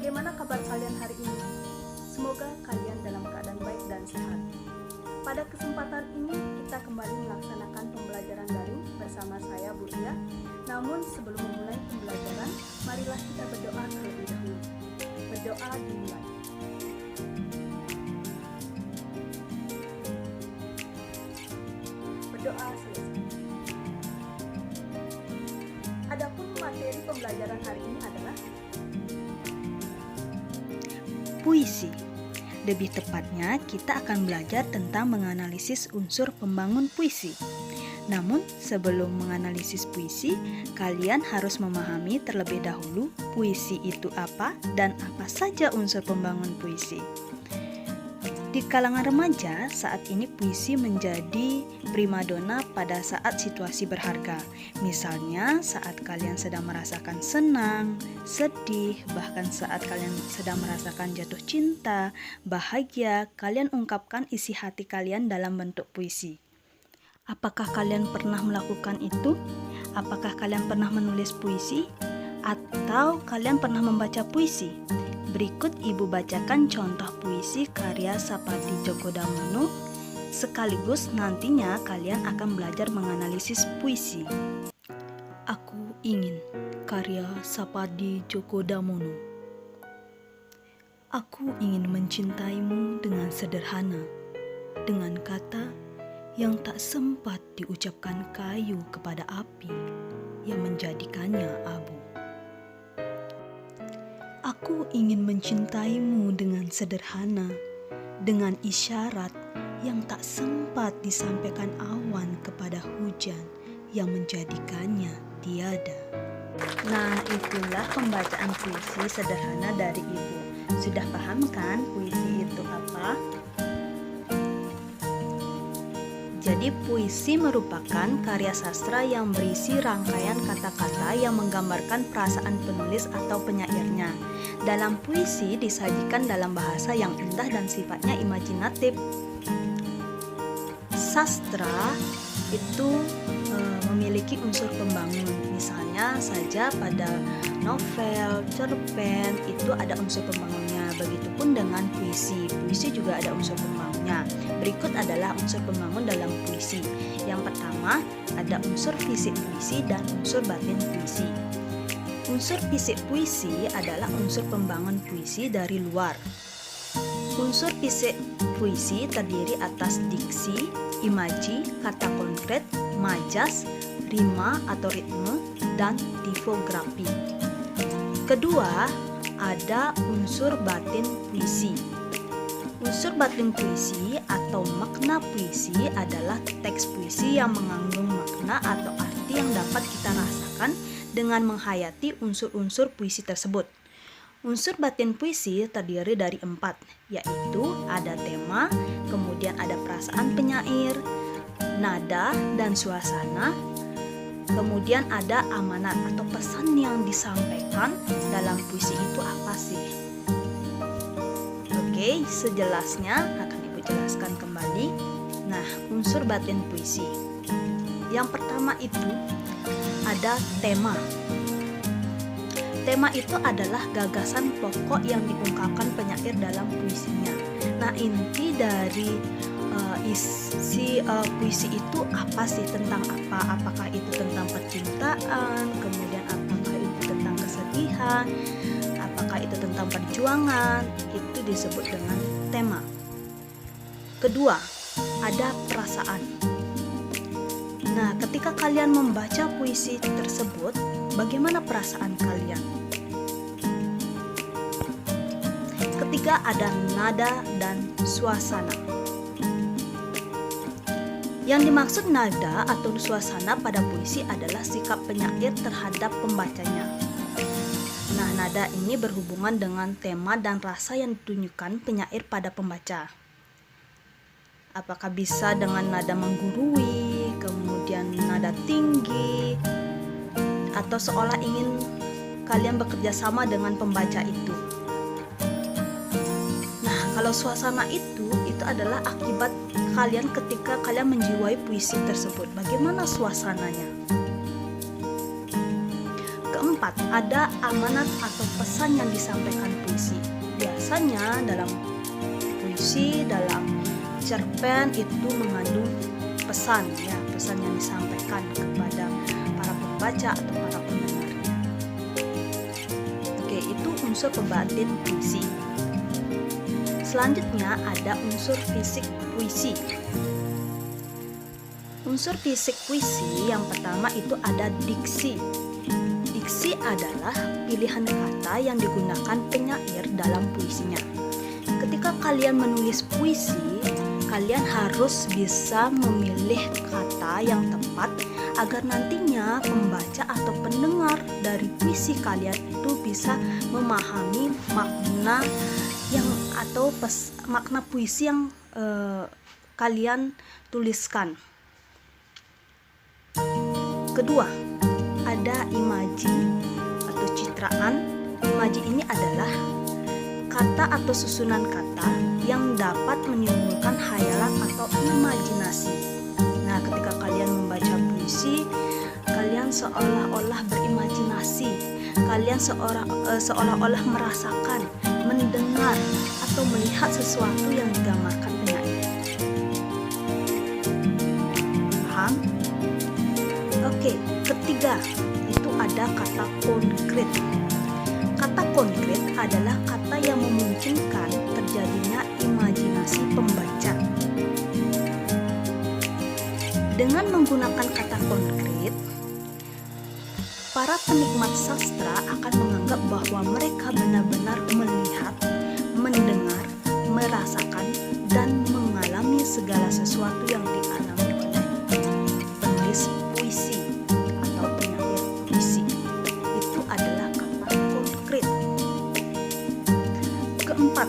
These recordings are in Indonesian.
Bagaimana kabar kalian hari ini? Semoga kalian dalam keadaan baik dan sehat. Pada kesempatan ini kita kembali melaksanakan pembelajaran daring bersama saya Bu Ria. Namun sebelum memulai pembelajaran, marilah kita berdoa terlebih dahulu. Berdoa dimulai. Berdoa selesai. Adapun materi pembelajaran hari ini adalah puisi. Lebih tepatnya, kita akan belajar tentang menganalisis unsur pembangun puisi. Namun, sebelum menganalisis puisi, kalian harus memahami terlebih dahulu puisi itu apa dan apa saja unsur pembangun puisi. Di kalangan remaja, saat ini puisi menjadi primadona pada saat situasi berharga. Misalnya, saat kalian sedang merasakan senang, sedih, bahkan saat kalian sedang merasakan jatuh cinta, bahagia, kalian ungkapkan isi hati kalian dalam bentuk puisi. Apakah kalian pernah melakukan itu? Apakah kalian pernah menulis puisi? Atau kalian pernah membaca puisi? Berikut Ibu bacakan contoh puisi karya Sapati Djoko Damono, sekaligus nantinya kalian akan belajar menganalisis puisi. Aku ingin, karya Sapati Djoko Damono. Aku ingin mencintaimu dengan sederhana, dengan kata yang tak sempat diucapkan kayu kepada api yang menjadikannya abu. Aku ingin mencintaimu dengan sederhana, dengan isyarat yang tak sempat disampaikan awan kepada hujan yang menjadikannya tiada. Nah, itulah pembacaan puisi sederhana dari Ibu. Sudah paham kan puisi itu apa? Jadi puisi merupakan karya sastra yang berisi rangkaian kata-kata yang menggambarkan perasaan penulis atau penyairnya. Dalam puisi disajikan dalam bahasa yang indah dan sifatnya imajinatif. Sastra itu memiliki unsur pembangun. Misalnya saja pada novel, cerpen itu ada unsur pembangunnya. Begitupun dengan puisi. Puisi juga ada unsur pembangunnya. Berikut adalah unsur pembangun dalam puisi. Yang pertama, ada unsur fisik puisi dan unsur batin puisi. Unsur fisik puisi adalah unsur pembangun puisi dari luar. Unsur fisik puisi terdiri atas diksi, imaji, kata konkret, majas, rima atau ritme, dan tipografi. Kedua, ada unsur batin puisi. Unsur batin puisi atau makna puisi adalah teks puisi yang mengandung makna atau arti yang dapat kita rasakan dengan menghayati unsur-unsur puisi tersebut. Unsur batin puisi terdiri dari 4, yaitu ada tema, kemudian ada perasaan penyair, nada dan suasana, kemudian ada amanat atau pesan yang disampaikan dalam puisi itu apa sih? Oke, sejelasnya akan Ibu jelaskan kembali. Nah, unsur batin puisi. Yang pertama itu ada tema. Tema itu adalah gagasan pokok yang diungkapkan penyair dalam puisinya. Nah, inti dari isi puisi itu apa sih, tentang apa? Apakah itu tentang percintaan, kemudian apakah itu tentang kesedihan, apakah itu tentang perjuangan? Itu disebut dengan tema. Kedua, ada perasaan. Nah, ketika kalian membaca puisi tersebut, bagaimana perasaan kalian? Ketiga, ada nada dan suasana. Yang dimaksud nada atau suasana pada puisi adalah sikap penyair terhadap pembacanya. Nah, nada ini berhubungan dengan tema dan rasa yang ditunjukkan penyair pada pembaca. Apakah bisa dengan nada menggurui, kemudian nada tinggi, atau seolah ingin kalian bekerja sama dengan pembaca itu. Nah, kalau suasana itu adalah akibat kalian ketika kalian menjiwai puisi tersebut. Bagaimana suasananya? Keempat, ada amanat atau pesan yang disampaikan puisi. Biasanya dalam puisi, dalam cerpen itu mengandung pesan ya, pesan yang disampaikan kepada para pembaca atau para pendengarnya. Oke, itu unsur pembatin puisi. Selanjutnya ada unsur fisik puisi. Unsur fisik puisi yang pertama itu ada diksi. Diksi adalah pilihan kata yang digunakan penyair dalam puisinya. Ketika kalian menulis puisi, kalian harus bisa memilih kata yang tepat agar nantinya pembaca atau pendengar dari puisi kalian itu bisa memahami makna yang atau makna puisi yang kalian tuliskan. Kedua, ada imaji atau citraan. Imaji ini adalah kata atau susunan kata yang dapat menimbulkan hayalan atau imajinasi. Nah, ketika kalian membaca puisi, kalian seolah-olah berimajinasi, kalian seolah-olah merasakan, mendengar, atau melihat sesuatu yang digambarkan penyair. Paham? Oke, ketiga itu ada kata konkret. Kata konkret adalah kata yang memungkinkan terjadinya imajinasi pembaca. Dengan menggunakan kata konkret, para penikmat sastra akan menganggap bahwa mereka benar-benar melihat, mendengar, merasakan, dan mengalami segala sesuatu yang dialami oleh penulis puisi atau penyair puisi. Itu adalah kata konkret. Keempat,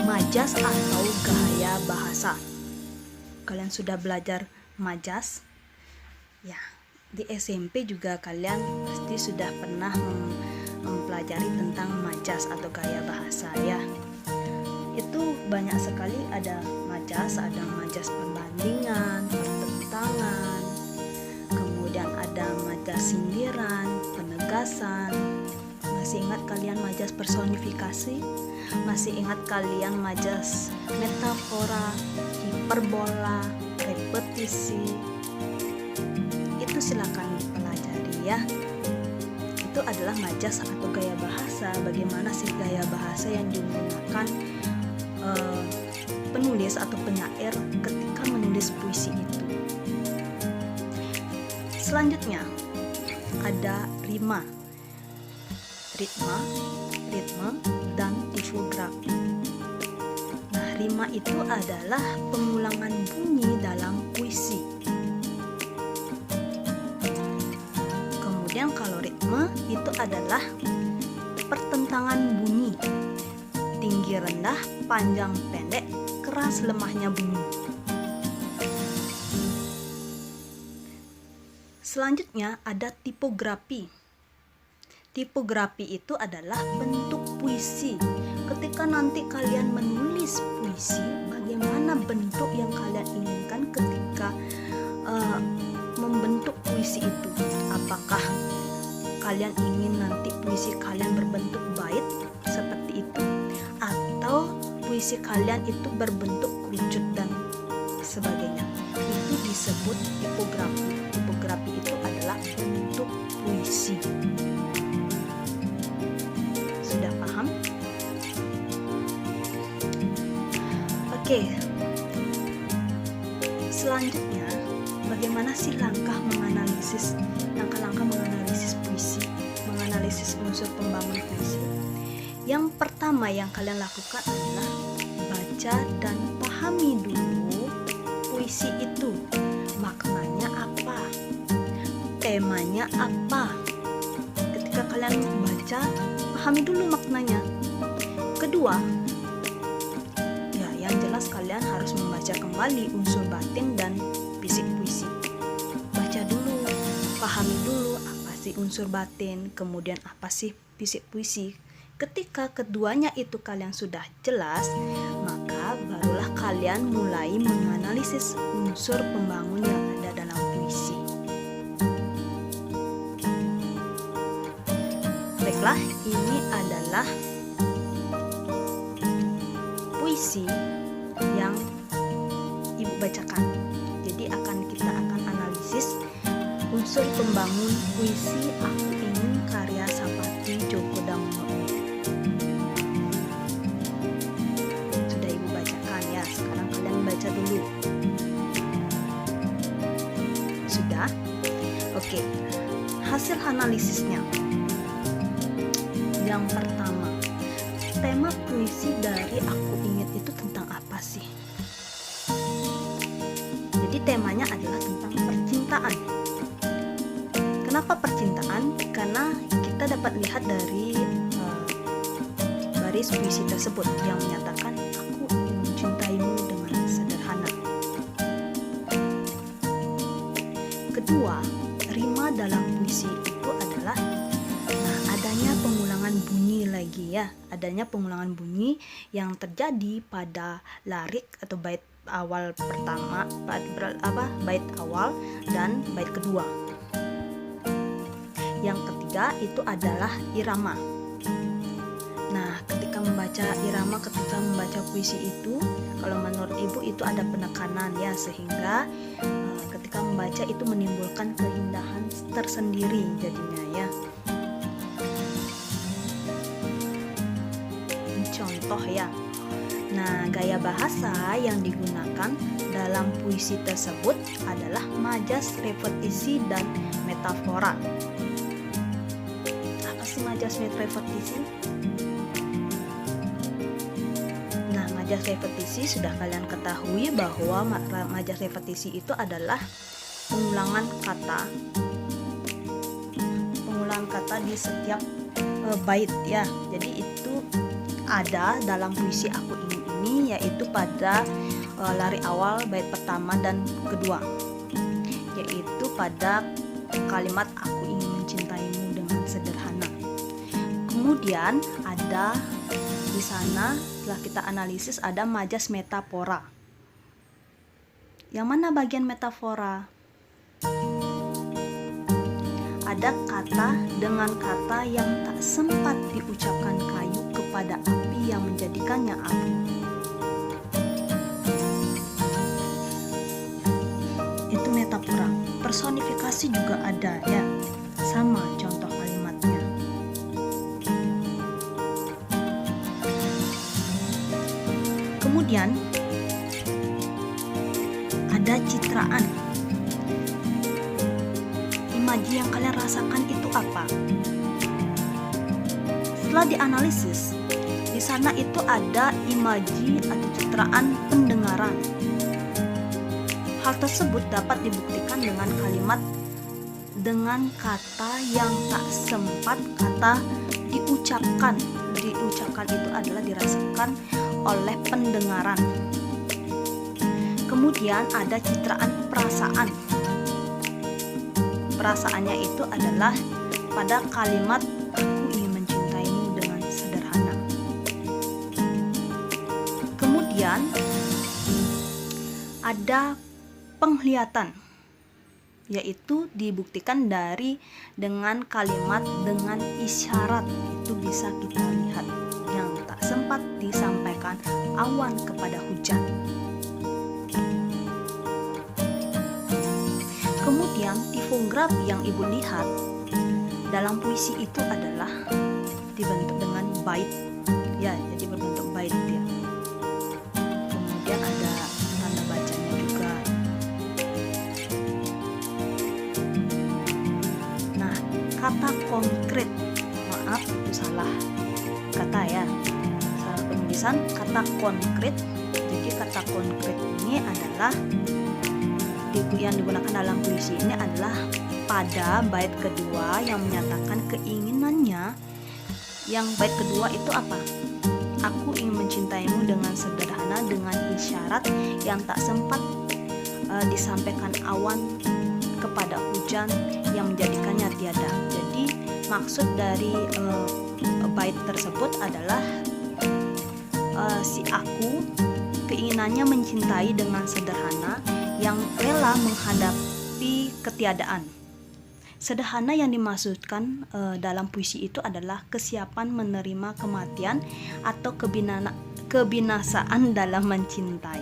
majas atau gaya bahasa. Kalian sudah belajar majas? Ya, di SMP juga kalian pasti sudah pernah mempelajari tentang majas atau gaya bahasa ya. Itu banyak sekali, ada majas perbandingan, pertentangan, kemudian ada majas sindiran, penegasan. Masih ingat kalian majas personifikasi? Masih ingat kalian majas metafora, hiperbola, repetisi? Itu silakan dipelajari ya. Itu adalah majas atau gaya bahasa. Bagaimana sih gaya bahasa yang digunakan penulis atau penyair ketika menulis puisi itu. Selanjutnya ada rima, ritme, dan tipografi. Nah, rima itu adalah pengulangan bunyi dalam puisi. Kemudian kalau ritme itu adalah pertentangan bunyi, tinggi rendah, panjang pendek, keras lemahnya bunyi. Selanjutnya ada tipografi. Tipografi itu adalah bentuk puisi. Ketika nanti kalian menulis puisi, bagaimana bentuk yang kalian inginkan ketika membentuk puisi itu? Apakah kalian ingin nanti puisi kalian berbentuk bait seperti itu, atau puisi kalian itu berbentuk kerucut dan sebagainya? Itu disebut tipografi. Tipografi itu adalah bentuk puisi. Sudah paham? Oke. Selanjutnya, bagaimana sih langkah-langkah menganalisis puisi, menganalisis unsur pembangun puisi? Yang pertama yang kalian lakukan adalah baca dan pahami dulu puisi itu. Maknanya apa? Temanya apa? Ketika kalian baca, pahami dulu maknanya. Kedua, ya yang jelas kalian harus membaca kembali unsur batin dan fisik puisi. Baca dulu, pahami dulu apa sih unsur batin, kemudian apa sih fisik puisi. Ketika keduanya itu kalian sudah jelas, maka barulah kalian mulai menganalisis unsur pembangun yang ada dalam puisi. Baiklah, ini adalah puisi yang Ibu bacakan. Jadi kita akan analisis unsur pembangun puisi Aku Ingin karya Sapati Djoko Damono. Sudah Ibu bacakan ya, sekarang kalian baca dulu. Sudah? Oke. Hasil analisisnya. Yang pertama, tema puisi dari Aku Ingin itu tentang apa sih? Jadi temanya adalah tentang percintaan. Kenapa percintaan? Karena kita dapat lihat dari baris puisi tersebut yang menyatakan aku ingin mencintaimu dengan sederhana. Kedua, rima dalam puisi itu adalah adanya pengulangan bunyi lagi ya. Adanya pengulangan bunyi yang terjadi pada lirik atau bait awal pertama, bait awal dan bait kedua. Yang ketiga itu adalah irama. Nah, ketika membaca puisi itu, kalau menurut Ibu itu ada penekanan ya, sehingga ketika membaca itu menimbulkan keindahan tersendiri jadinya ya. Contoh ya. Nah, gaya bahasa yang digunakan dalam puisi tersebut adalah majas, repetisi, dan metafora. Apa sih majas, repetisi? Nah, majas repetisi sudah kalian ketahui bahwa majas repetisi itu adalah pengulangan kata di setiap bait ya. Jadi itu ada dalam puisi Aku Ingin ini, yaitu pada lirik awal bait pertama dan kedua, yaitu pada kalimat Aku ingin mencintaimu dengan sederhana. Kemudian ada di sana, setelah kita analisis, ada majas metafora. Yang mana bagian metafora? Ada kata dengan kata yang tak sempat diucapkan kayu kepada api yang menjadikannya abu. Itu metafora. Personifikasi juga ada ya. Sama contoh kalimatnya. Kemudian ada citraan. Imaji yang kalian rasakan itu apa? Setelah dianalisis, di sana itu ada imaji atau citraan pendengaran. Hal tersebut dapat dibuktikan dengan kalimat dengan kata yang tak sempat kata diucapkan. Diucapkan itu adalah dirasakan oleh pendengaran. Kemudian ada citraan perasaan. Perasaannya itu adalah pada kalimat Aku ingin mencintaimu dengan sederhana. Kemudian ada penglihatan, yaitu dibuktikan dengan kalimat dengan isyarat. Itu bisa kita lihat yang tak sempat disampaikan awan kepada hujan. Kemudian tipograf yang Ibu lihat dalam puisi itu adalah dibentuk dengan bait ya, jadi berbentuk bait ya. Kemudian ada tanda bacanya juga. Nah, kata konkret, maaf itu salah kata ya, salah penulisan. Kata konkret, jadi kata konkret ini adalah yang digunakan dalam puisi ini adalah pada bait kedua yang menyatakan keinginannya. Yang bait kedua itu apa? Aku ingin mencintaimu dengan sederhana, dengan isyarat yang tak sempat disampaikan awan kepada hujan yang menjadikannya tiada. Jadi maksud dari bait tersebut adalah si aku keinginannya mencintai dengan sederhana yang rela menghadapi ketiadaan. Sederhana yang dimaksudkan dalam puisi itu adalah kesiapan menerima kematian atau kebinasaan dalam mencintai.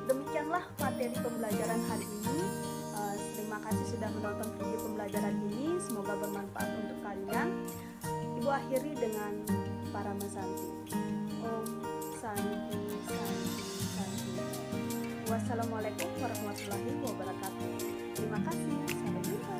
Demikianlah materi pembelajaran hari ini. Terima kasih sudah menonton video pembelajaran ini. Semoga bermanfaat untuk kalian. Ibu akhiri dengan para mesanti. Om Santi Santi Santi. Wassalamualaikum warahmatullahi wabarakatuh. Terima kasih. Sampai jumpa.